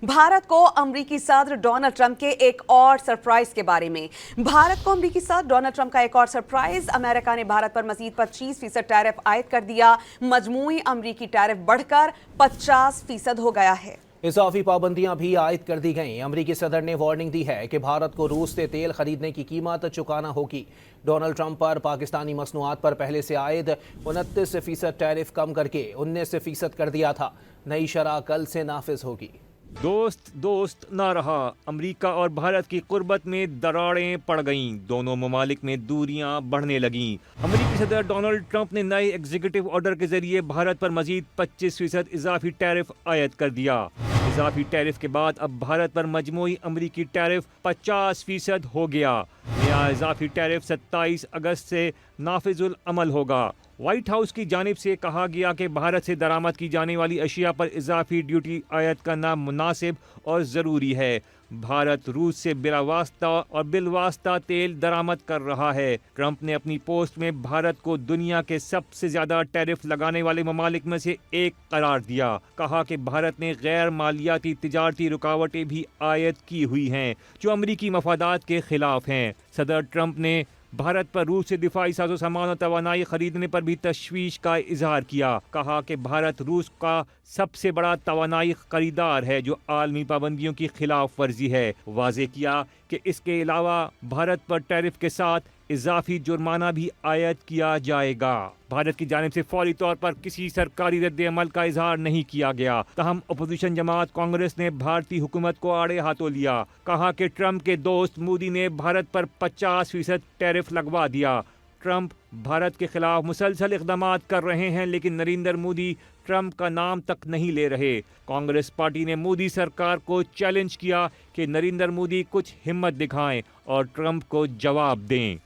भारत को अमरीकी सदर डोनाल्ड ट्रंप के एक और सरप्राइज के बारे में। भारत को अमरीकी सदर डोनाल्ड ट्रंप का एक और सरप्राइज। अमेरिका ने भारत पर मजीद 25% टैरिफ आयद कर दिया। मजमूई अमरीकी टैरिफ बढ़कर 50% हो गया है। इजाफी पाबंदियां भी आयद कर दी गईं। अमरीकी सदर ने वार्निंग दी है कि भारत को रूस से तेल खरीदने की कीमत चुकाना होगी। डोनाल्ड ट्रंप पर पाकिस्तानी मसनूआत पर पहले से आयद 29% टैरिफ कम करके 19% कर दिया था। नई शरह कल से नाफिज होगी। दोस्त ना रहा। अमेरिका और भारत की कुर्बत में दरारें पड़ गईं। दोनों ममालिक में दूरियां बढ़ने लगीं। अमेरिकी सदर डोनाल्ड ट्रंप ने नए एग्जीक्यूटिव ऑर्डर के जरिए भारत पर मजीद 25% इजाफी टैरिफ आयद कर दिया। इजाफी टैरिफ के बाद अब भारत पर मजमूई अमेरिकी टैरिफ 50% हो गया। नया इजाफी टैरिफ 27 अगस्त से नाफिजुल अमल होगा। व्हाइट हाउस की जानिब से कहा गया कि भारत से दरामद की जाने वाली अशिया पर इजाफी ड्यूटी आयद करना मुनासिब और ज़रूरी है। भारत रूस से बिलावास्ता और बिलवास्ता तेल दरामद कर रहा है। ट्रंप ने अपनी पोस्ट में भारत को दुनिया के सबसे ज़्यादा टैरिफ लगाने वाले ममालिक में से एक करार दिया। कहा कि भारत ने गैर मालियाती तिजारती रुकावटें भी आयद की हुई हैं जो अमरीकी मफादात के खिलाफ हैं। सदर ट्रंप ने भारत पर रूस से दिफाई साजो सामान और तवानाई खरीदने पर भी तशवीश का इजहार किया। कहा कि भारत रूस का सबसे बड़ा तवानाई खरीदार है जो आलमी पाबंदियों की खिलाफ वर्जी है। वाजे किया कि इसके अलावा भारत पर टैरिफ के साथ इजाफी जुर्माना भी आयद किया जाएगा। भारत की जानिब से फौरी तौर पर किसी सरकारी रद्द अमल का इजहार नहीं किया गया। तहम अपोजिशन जमात कांग्रेस ने भारतीय हुकूमत को आड़े हाथों लिया। कहा कि ट्रंप के दोस्त मोदी ने भारत पर 50% टैरिफ लगवा दिया। ट्रंप भारत के खिलाफ मुसलसल इक़दामात कर रहे हैं लेकिन नरेंद्र मोदी ट्रंप का नाम तक नहीं ले रहे। कांग्रेस पार्टी ने मोदी सरकार को चैलेंज किया कि नरेंद्र मोदी कुछ हिम्मत दिखाएं और ट्रंप को जवाब दें।